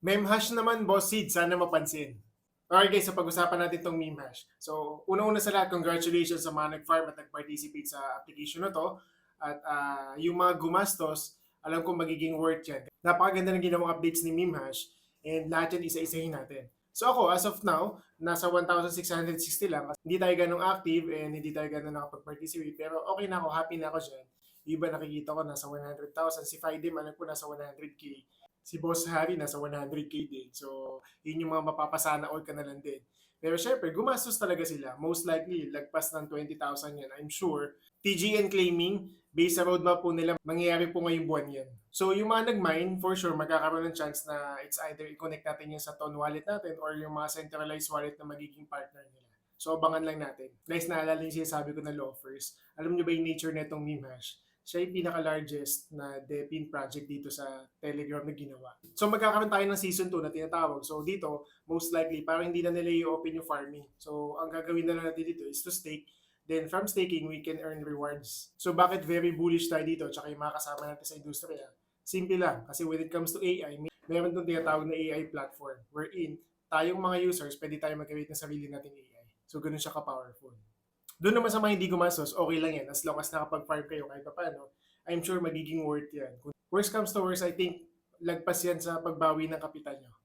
Meme hash naman, Boss Sid, sana mapansin. Alright guys, so pag-usapan natin itong meme hash. So, una-una sa lahat, congratulations sa mga nag-farm at nag-participate sa application na to. At yung mga gumastos, alam ko magiging worth yan. Napakaganda ng ginawang updates ni meme hash and lahat yan isa-isahin natin. So ako, as of now, nasa 1,660 lang. Hindi tayo ganong active and hindi tayo ganong nakapag-participate. Pero okay na ako, happy na ako dyan. Yung iba nakikita ko nasa 100,000. Si Fidem, alam ko nasa 100k. Si Boss Harry nasa 100k din. So, yun yung mga mapapasana all ka na lang din. Pero syempre, gumastos talaga sila. Most likely, lagpas ng 20,000 yan, I'm sure. TGN claiming, based sa roadmap po nila, mangyayari po ngayong buwan yan. So, yung mga nag-mine, for sure, magkakaroon ng chance na it's either i-connect natin yan sa Ton wallet natin or yung mga centralized wallet na magiging partner nila. So, abangan lang natin. Guys, naalala yung sinasabi ko na loafers. Alam nyo ba yung nature na itong meme hash? Siya yung pinaka-largest na DePIN project dito sa Telegram na ginawa. So magkakaroon tayo ng season 2 na tinatawag. So dito, most likely, parang hindi na nila i-open yung farming. So ang gagawin na lang natin dito is to stake. Then from staking, we can earn rewards. So bakit very bullish tayo dito? Tsaka yung mga kasama natin sa industriya. Simple lang. Kasi when it comes to AI, meron itong tinatawag na AI platform wherein tayong mga users, pwede tayo mag-create ng sarili nating AI. So ganun siya ka-powerful. Doon naman sa mga hindi gumastos, okay lang yan. As long as nakapag-farm kayo kahit pa paano, I'm sure magiging worth yan. Kung worst comes to worst, I think lagpas yan sa pagbawi ng kapital nyo.